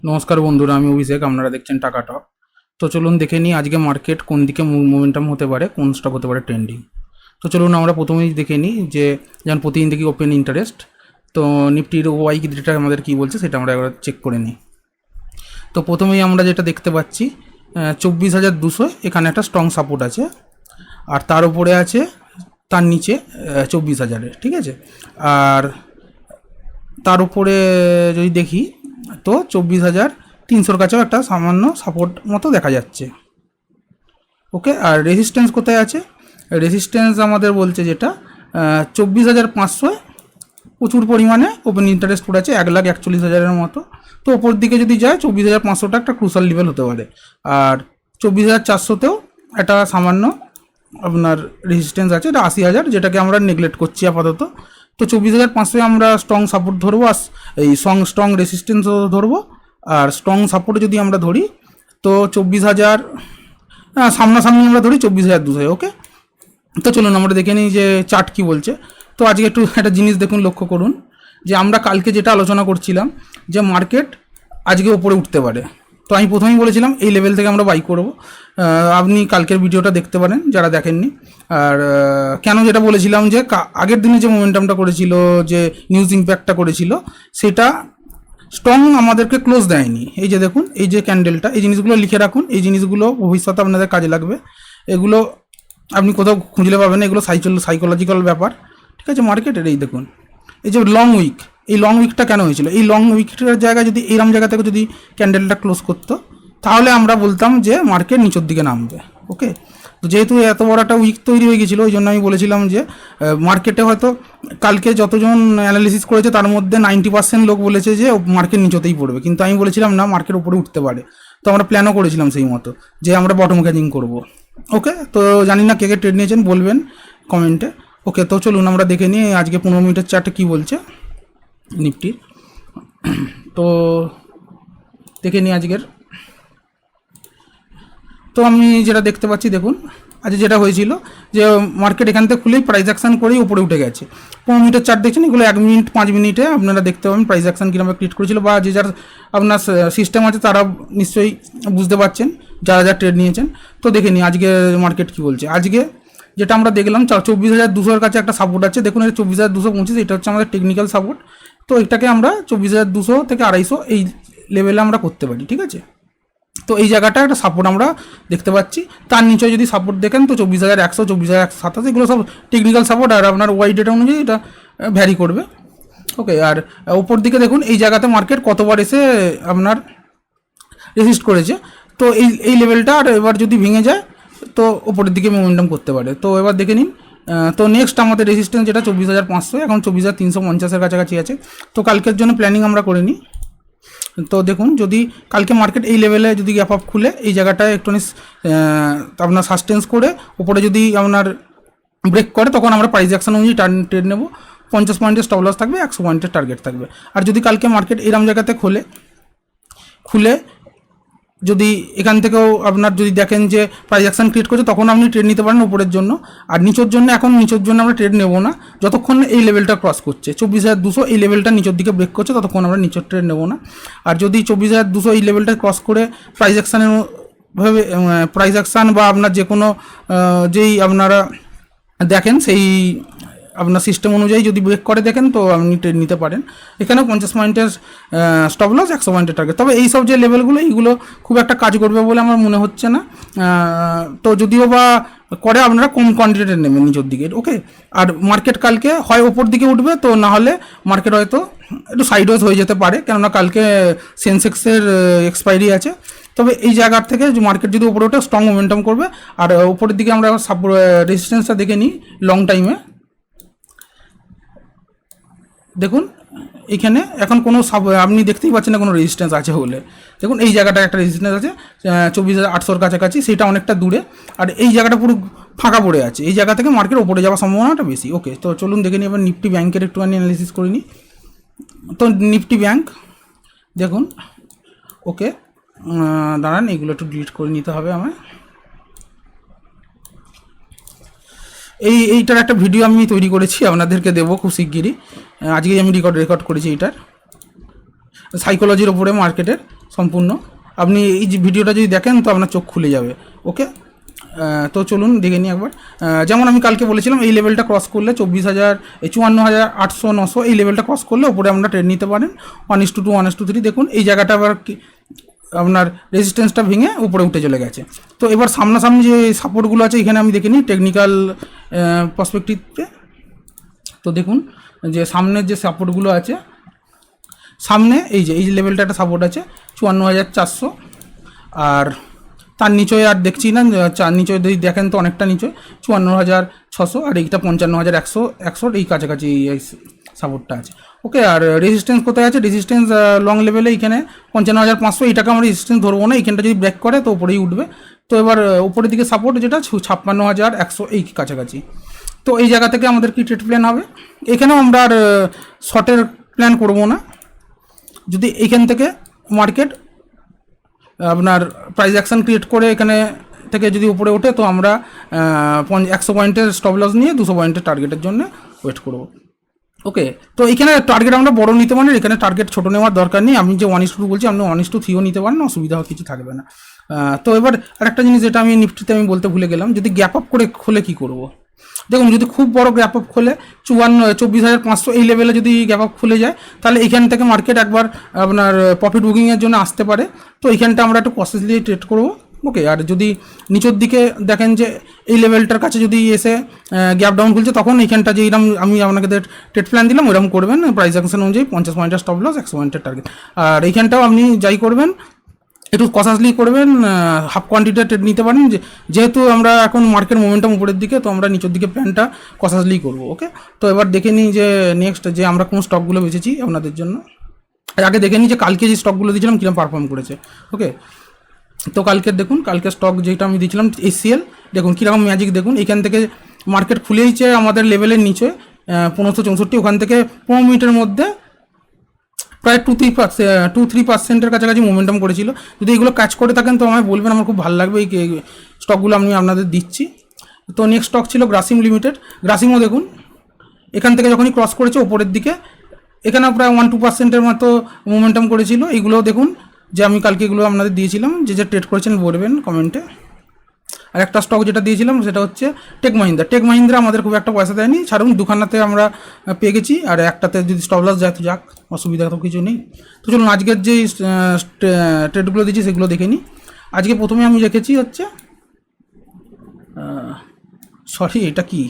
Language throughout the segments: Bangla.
নমস্কার বন্ধুরা, আমি অভিষেক। আপনারা দেখছেন টাকা টক। তো চলুন দেখে নিই আজকে মার্কেট কোন দিকে মোমেন্টাম হতে পারে, কোন স্টক হতে পারে ট্রেন্ডিং। তো চলুন আমরা প্রথমেই দেখে নিই যে যেমন প্রতিদিন দেখি ওপেন ইন্টারেস্ট। তো নিফটির ওয়াই ডেটা আমাদের কী বলছে সেটা আমরা একবার চেক করে নিই। তো প্রথমেই আমরা যেটা দেখতে পাচ্ছি 24,200 এখানে একটা স্ট্রং সাপোর্ট আছে, আর তার উপরে আছে তার নিচে 24,000, ঠিক আছে। আর তার উপরে যদি দেখি তো 24,300 কাছেও একটা সামান্য সাপোর্ট মতো দেখা যাচ্ছে। ওকে, আর রেজিস্ট্যান্স কোথায় আছে? রেজিস্ট্যান্স আমাদের বলছে যেটা 24,500 প্রচুর পরিমাণে ওপেন ইন্টারেস্ট পড়েছে, 1,41,000 মতো। তো ওপর দিকে যদি যায় 24,500টা একটা ক্রুশাল লেভেল হতে পারে। আর 24,400তেও একটা সামান্য আপনার রেজিস্ট্যান্স আছে, এটা 80,000, যেটাকে আমরা নেগলেক্ট করছি আপাতত। তো 24,500 আমরা স্ট্রং সাপোর্ট ধরবো, আর এই স্ট্রং রেজিস্ট্যান্সও ধরবো। আর স্ট্রং সাপোর্ট যদি আমরা ধরি তো 24,000, সামনাসামনি আমরা ধরি 24,200। ওকে, তো চলুন আমরা দেখে নিই যে চার্ট কী বলছে। তো আজকে একটু একটা জিনিস দেখুন, লক্ষ্য করুন যে আমরা কালকে যেটা আলোচনা করছিলাম যে মার্কেট আজকে ওপরে উঠতে পারে। তো আমি প্রথমেই বলেছিলাম এই লেভেল থেকে আমরা বাই করব। আপনি কালকের ভিডিওটা দেখতে পারেন যারা দেখেননি। আর কেন যেটা বলেছিলাম যে আগের দিনে যে মোমেন্টামটা করেছিল, যে নিউজ ইম্প্যাক্টটা করেছিল, সেটা স্ট্রং আমাদেরকে ক্লোজ দেয়নি। এই যে দেখুন, এই যে ক্যান্ডেলটা, এই জিনিসগুলো লিখে রাখুন, এই জিনিসগুলো ভবিষ্যতে আপনাদের কাজে লাগবে। এগুলো আপনি কোথাও খুঁজলে পাবেন না, এগুলো সাইকোলজিক্যাল ব্যাপার, ঠিক আছে, মার্কেটের। এই দেখুন, এই যে লং উইক, এই লং উইকটা কেন হয়েছিল? এই লং উইকটার জায়গায় যদি এইরকম জায়গা থেকে যদি ক্যান্ডেলটা ক্লোজ করতো, তাহলে আমরা বলতাম যে মার্কেট নিচের দিকে নামবে। ওকে, তো যেহেতু এত বড় একটা উইক তৈরি হয়ে গেছিলো, ওই জন্য আমি বলেছিলাম যে মার্কেটে হয়তো কালকে যতজন অ্যানালিসিস করেছে তার মধ্যে 90% লোক বলেছে যে মার্কেট নিচেতেই পড়বে, কিন্তু আমি বলেছিলাম না, মার্কেট উপরে উঠতে পারে। তো আমরা প্ল্যানও করেছিলাম সেই মতো যে আমরা বটম ক্যাচিং করবো। ওকে, তো জানি না কে কে ট্রেড নিয়েছেন, বলবেন কমেন্টে। ওকে, তো চলুন আমরা দেখে নিই আজকে 15 মিনিটের চার্টে কী বলছে নিফটির। তো দেখে নিই আজকের। তো আমি যেটা দেখতে পাচ্ছি, দেখুন আজ যেটা হয়েছিল যে মার্কেট এখান থেকে খুলেই প্রাইস অ্যাকশন করেই উপরে উঠে গেছে। 15 মিনিটের চার্ট দেখছেন, এগুলো 1 মিনিট 5 মিনিটে আপনারা দেখতে পাবেন প্রাইস অ্যাকশন কীভাবে ক্রিয়েট করেছিল, বা যে যার আপনার সিস্টেম আছে তারা নিশ্চয়ই বুঝতে পারছেন, যারা যা ট্রেড নিয়েছেন। তো দেখে নিই আজকে মার্কেট কী বলছে। আজকে যেটা আমরা দেখলাম 24,200-র কাছে একটা সাপোর্ট আছে, দেখুন এটা 24,225, এটা হচ্ছে আমাদের টেকনিক্যাল সাপোর্ট। তো এটাকে আমরা 24,200 থেকে 250 এই লেভেলে আমরা করতে পারি, ঠিক আছে। তো এই জায়গাটা একটা সাপোর্ট আমরা দেখতে পাচ্ছি। তার নিচে যদি সাপোর্ট দেখেন তো 24,100, 24,127, এগুলো সব টেকনিক্যাল সাপোর্ট, আর আপনার ওয়াই ডেটা অনুযায়ী এটা ভ্যারি করবে। ওকে, আর উপর দিকে দেখুন এই জায়গাতে মার্কেট কতবার এসে আপনার রেজিস্ট করেছে। তো এই লেভেলটা আর এবার যদি ভেঙে যায় তো ওপরের দিকে মোমেন্টাম করতে পারে। তো এবার দেখে নিন। তো নেক্সট আমাদের রেজিস্ট্যান্স যেটা 24,500, এখন 24,350-এর কাছাকাছি আছে। তো কালকের জন্য প্ল্যানিং আমরা করে নিই। তো দেখুন, যদি কালকে মার্কেট এই লেভেলে যদি গ্যাপ আপ খুলে এই জায়গাটায় একটু আপনার সাস্টেন্স করে উপরে যদি আপনার ব্রেক করে, তখন আমরা প্রাইস অ্যাকশন অনুযায়ী ট্রেড নেব। 50 পয়েন্টের স্টপ লস থাকবে, 100 পয়েন্টের টার্গেট থাকবে। আর যদি কালকে মার্কেট এরম জায়গাতে খুলে যদি এখান থেকেও আপনার যদি দেখেন যে প্রাইস অ্যাকশন ক্রিয়েট করছে, তখন আপনি ট্রেড নিতে পারেন উপরের জন্য। আর নিচের জন্য, এখন নিচের জন্য আমরা ট্রেড নেব না যতক্ষণ এই লেভেলটা ক্রস করছে। 24,200 এই লেভেলটা নিচের দিকে ব্রেক করছে, ততক্ষণ আমরা নিচের ট্রেড নেব না। আর যদি 24,200 এই লেভেলটা ক্রস করে প্রাইস অ্যাকশানের ভাবে প্রাইস অ্যাকশান বা আপনার যে কোনো যেই আপনারা দেখেন সেই আপনার সিস্টেম অনুযায়ী যদি ব্রেক করে দেখেন, তো আপনি ট্রেড নিতে পারেন। এখানেও 50 পয়েন্টের স্টপ লস, 100 পয়েন্টের টার্গেট। তবে এই সব যে লেভেলগুলো, এইগুলো খুব একটা কাজ করবে বলে আমার মনে হচ্ছে না। তো যদিও বা করে, আপনারা কম কোয়ান্টিটি নেবেন নিচের দিকে। ওকে, আর মার্কেট কালকে হয় ওপর দিকে উঠবে, তো না হলে মার্কেট হয়তো একটু সাইডওয়েজ হয়ে যেতে পারে, কেননা কালকে সেন্সেক্সের এক্সপায়ারি আছে। তবে এই জায়গার থেকে মার্কেট যদি উপরে ওঠে, স্ট্রং মোমেন্টাম করবে। আর উপরের দিকে আমরা রেজিস্ট্যান্সটা দেখে নিই লং টাইমে। দেখুন এখানে এখন কোনো আপনি দেখতেই পাচ্ছেন না কোনো রেজিস্ট্যান্স আছে বলে। দেখুন এই জায়গাটা একটা রেজিস্ট্যান্স আছে 24,800-র কাছাকাছি, সেটা অনেকটা দূরে। আর এই জায়গাটা পুরো ফাঁকা পড়ে আছে, এই জায়গা থেকে মার্কেট ওপরে যাওয়ার সম্ভাবনাটা বেশি। ওকে, তো চলুন দেখে নিই এবার নিফটি ব্যাংকের একটুখানি অ্যানালিসিস করে নিই। তো নিফটি ব্যাংক দেখুন। ওকে, দাঁড়ান, এইগুলো একটু ডিলিট করে নিতে হবে আমায়। এইটার একটা ভিডিও আমি তৈরি করেছি, আপনাদেরকে দেবো খুব শিগগিরই। আজকেই আমি রেকর্ড করেছি এইটার। সাইকোলজির ওপরে মার্কেটের সম্পূর্ণ। আপনি এই যে ভিডিওটা যদি দেখেন তো আপনার চোখ খুলে যাবে। ওকে, তো চলুন দেখে নিই একবার। যেমন আমি কালকে বলেছিলাম এই লেভেলটা ক্রস করলে 54,800 এই লেভেলটা ক্রস করলে ওপরে আমরা ট্রেড নিতে পারেন 1:2 1:3। দেখুন এই জায়গাটা আবার আপনার রেজিস্ট্যান্সটা ভেঙে উপরে উঠে চলে গেছে। তো এবার সামনাসামনি যে সাপোর্টগুলো আছে এখানে আমি দেখে নিই টেকনিক্যাল পার্সপেক্টিভে। তো দেখুন যে সামনের যে সাপোর্টগুলো আছে, সামনে এই যে লেভেলটা একটা সাপোর্ট আছে 54,400, আর তার নিচে আর দেখছি না, চার নিচে যদি দেখেন তো অনেকটা নিচে 54,600, আর এইটা 55,100 এই কাছাকাছি সাপোর্টটা আছে। ওকে, আর রেজিস্ট্যান্স কোথায় আছে? রেজিস্ট্যান্স লং লেভেলে এইখানে 55,500, এইটাকে আমরা রেজিস্ট্যান্স ধরবো না, এইখানটা যদি ব্রেক করে তো উপরেই উঠবে। তো এবার উপরের দিকে সাপোর্ট যেটা 56,100 এই কাছাকাছি। তো এই জায়গা থেকে আমাদের কি ট্রেড প্ল্যান হবে? এখানেও আমরা আর শর্টের প্ল্যান করবো না। যদি এইখান থেকে মার্কেট আপনার প্রাইস অ্যাকশন ক্রিয়েট করে এখানে থেকে যদি উপরে ওঠে তো আমরা 100 পয়েন্টের স্টপ লস নিয়ে 200 পয়েন্টের টার্গেটের জন্য ওয়েট করব। ওকে, তো এখানে টার্গেট আমরা বড় নিতে পারেন, এখানে টার্গেট ছোটো নেওয়ার দরকার নেই। আমি যে 1:2 বলছি আপনি 1:3ও নিতে পারেন, অসুবিধা কিছু থাকবে না। তো এবার আরেকটা জিনিস যেটা আমি নিফটিতে আমি বলতে ভুলে গেলাম, যদি গ্যাপ আপ করে খোলে কী করব? দেখুন যদি খুব বড় গ্যাপ আপ খোলে 24,500 এই লেভেলে যদি গ্যাপ আপ খুলে যায় তাহলে এখান থেকে মার্কেট একবার আপনার প্রফিট বুকিংয়ের জন্য আসতে পারে। তো এইখানটা আমরা একটু কসেসলি ট্রেড করবো। ওকে, আর যদি নিচের দিকে দেখেন যে এই লেভেলটার কাছে যদি এসে গ্যাপ ডাউন খুলছে তখন এইখানটা যে এরকম আমি আপনাকে ট্রেড প্ল্যান দিলাম ওইরকম করবেন, প্রাইস অ্যাকশন অনুযায়ী 50 পয়েন্টের স্টপ লস, 100 পয়েন্টের টার্গেট। আর এইখানটাও আপনি যাই করবেন একটু কনসাসলি করবেন, হাফ কোয়ান্টিটি ট্রেড নিতে পারেন। যেহেতু আমরা এখন মার্কেট মোমেন্টাম উপরের দিকে, তো আমরা নিচের দিকে প্ল্যানটা কনসাসলি করবো। ওকে, তো এবার দেখে নিই যে নেক্সট যে আমরা কোন স্টকগুলো বেচেছি আপনাদের জন্য। আগে দেখে নিই যে কালকে যে স্টকগুলো দিয়েছিলাম কীরকম পারফর্ম করেছে। ওকে, তো কালকের দেখুন, কালকে স্টক যেটা আমি দিয়েছিলাম HCL, দেখুন কীরকম ম্যাজিক। দেখুন এখান থেকে মার্কেট খুলেইছে আমাদের লেভেলের নিচে 1564, ওখান থেকে 15 মিনিটের মধ্যে প্রায় 2-3% কাছাকাছি মোমেন্টাম করেছিল। যদি এগুলো কাজ করে থাকেন তো আমায় বলবেন, আমার খুব ভালো লাগবে এই স্টকগুলো আমি আপনাদের দিচ্ছি। তো নেক্সট স্টক ছিল গ্রাসিম লিমিটেড। গ্রাসিমও দেখুন এখান থেকে যখনই ক্রস করেছে ওপরের দিকে এখানে প্রায় 1-2% মতো মোমেন্টাম করেছিল। এইগুলোও দেখুন যে আমি কালকে এগুলো আপনাদের দিয়েছিলাম, যে ট্রেড করেছেন বলবেন কমেন্টে। আর একটা স্টক যেটা দিয়েছিলাম সেটা হচ্ছে টেক মাহিন্দ্রা। টেক মাহিন্দ্রা আমাদের খুব একটা পয়সা দেয়নি, ছাড়ুন দুখানাতে আমরা পেয়ে গেছি, আর একটাতে যদি স্টপ লস যায় তো যাক, অসুবিধা তো কিছু নেই। তো চলুন আজকের যে ট্রেডগুলো দিয়েছি সেগুলো দেখে নিই। আজকে প্রথমে আমি রেখেছি হচ্ছে সরি এটা কি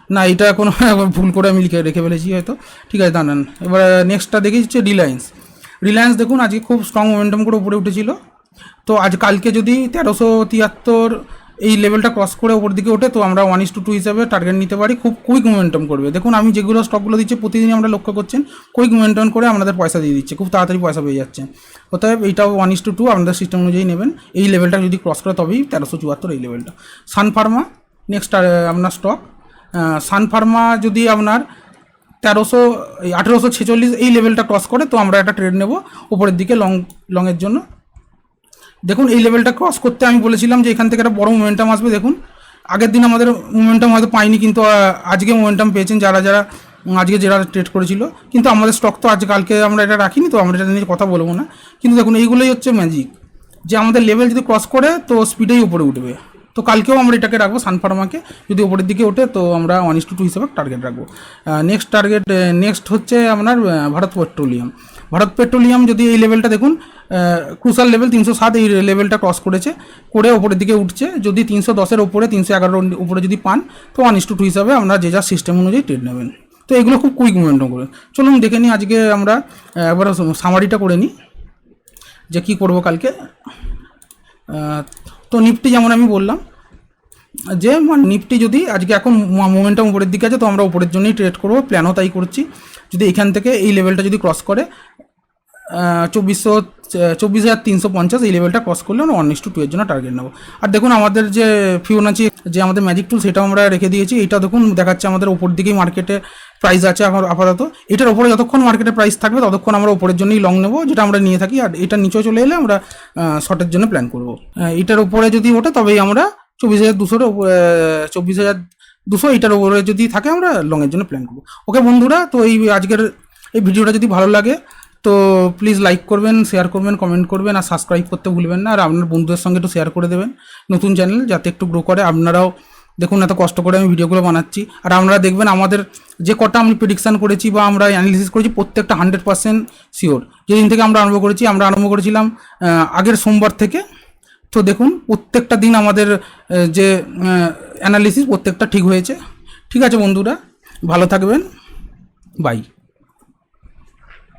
না, এটা কোনো ভুল করে আমি রেখে ফেলেছি হয়তো। ঠিক আছে দাঁড়ান, এবার নেক্সটটা দেখি হচ্ছে রিলায়েন্স। দেখুন আজকে খুব স্ট্রং মোমেন্টাম করে উপরে উঠেছিল। তো আজ কালকে যদি 1373 এই লেভেলটা ক্রস করে ওপর দিকে ওঠে তো আমরা 1:2 হিসাবে টার্গেট নিতে পারি, খুব কুইক মোমেন্টাম করবে। দেখুন আমি যেগুলো স্টকগুলো দিচ্ছি প্রতিদিনই আমরা লক্ষ্য করছেন কুইক মোমেন্টাম করে আমাদের পয়সা দিয়ে দিচ্ছে, খুব তাড়াতাড়ি পয়সা পেয়ে যাচ্ছে। অতএব এইটাও 1:2 আপনাদের সিস্টেম অনুযায়ী নেবেন। এই লেভেলটা যদি ক্রস করে তবেই 1374 এই লেভেলটা। সান ফার্মা নেক্সট আপনার স্টক। সান ফার্মা যদি আপনার 1846 এই লেভেলটা ক্রস করে তো আমরা একটা ট্রেড নেব উপরের দিকে লংয়ের জন্য। দেখুন এই লেভেলটা ক্রস করতে আমি বলেছিলাম যে এখান থেকে একটা বড় মোমেন্টাম আসবে। দেখুন আগের দিন আমাদের মোমেন্টাম হয়তো পাইনি, কিন্তু আজকে মোমেন্টাম পেয়েছেন যারা আজকে যারা ট্রেড করেছিল। কিন্তু আমাদের স্টক তো কালকে আমরা এটা রাখিনি, তো আমরা এটা নিয়ে কথা বলবো না। কিন্তু দেখুন এইগুলোই হচ্ছে ম্যাজিক, যে আমাদের লেভেল যদি ক্রস করে তো স্পিডেই উপরে উঠবে। তো কালকেও আমরা এটাকে রাখবো সানফার্মাকে, যদি উপরের দিকে ওঠে তো আমরা 1:2 হিসাবে টার্গেট রাখবো। নেক্সট হচ্ছে আপনার ভারত পেট্রোলিয়াম যদি এই লেভেলটা দেখুন ক্রুশাল লেভেল 307 এই লেভেলটা ক্রস করে ওপরের দিকে উঠছে। যদি 310-এর ওপরে 311-এর উপরে যদি পান তো 1:2 হিসাবে আমরা যে যার সিস্টেম অনুযায়ী ট্রেড নেবেন। তো এগুলো খুব কুইক মোমেন্টাম করে। চলুন দেখে নিই আজকে আমরা একবার সামারিটা করে নিই যে কী করবো কালকে। তো নিফটি যেমন আমি বললাম যে নিফটি যদি আজকে এখন মোমেন্টাম উপরের দিকে আছে তো আমরা উপরের জন্যই ট্রেড করবো, প্ল্যানও তাই করছি। যদি এখান থেকে এই লেভেলটা যদি ক্রস করে 24,350 এই লেভেলটা ক্রস করলে আমরা 1:2 এর জন্য টার্গেট নেবো। আর দেখুন আমাদের যে ফিবোনাচি যে আমাদের ম্যাজিক টুল সেটাও আমরা রেখে দিয়েছি। এটা দেখুন দেখাচ্ছে আমাদের ওপর দিকেই মার্কেটে প্রাইস আছে এখন আপাতত। এটার ওপরে যতক্ষণ মার্কেটে প্রাইস থাকবে ততক্ষণ আমরা ওপরের জন্যই লং নেবো, যেটা আমরা নিয়ে থাকি। আর এটা নিচেও চলে এলে আমরা শর্টের জন্য প্ল্যান করবো। এটার উপরে যদি ওঠে তবেই আমরা 24,200 এটার উপরে যদি থাকে আমরা লংয়ের জন্য প্ল্যান করবো। ওকে বন্ধুরা, তো এই আজকের এই ভিডিওটা যদি ভালো লাগে তো প্লিজ লাইক করবেন, শেয়ার করবেন, কমেন্ট করবেন, আর সাবস্ক্রাইব করতে ভুলবেন না। আর আপনার বন্ধুদের সঙ্গে একটু শেয়ার করে দেবেন নতুন চ্যানেল, যাতে একটু গ্রো করে। আপনারাও দেখুন এত কষ্ট করে আমি ভিডিওগুলো বানাচ্ছি, আর আপনারা দেখবেন আমাদের যে কটা আমি প্রেডিকশান করেছি বা আমরা অ্যানালিসিস করেছি প্রত্যেকটা 100% শিওর। যেদিন থেকে আমরা আরম্ভ করেছিলাম আগের সোমবার থেকে। তো দেখুন প্রত্যেকটা দিন আমাদের যে অ্যানালিসিস প্রত্যেকটা ঠিক হয়েছে। ঠিক আছে বন্ধুরা, ভালো থাকবেন, বাই।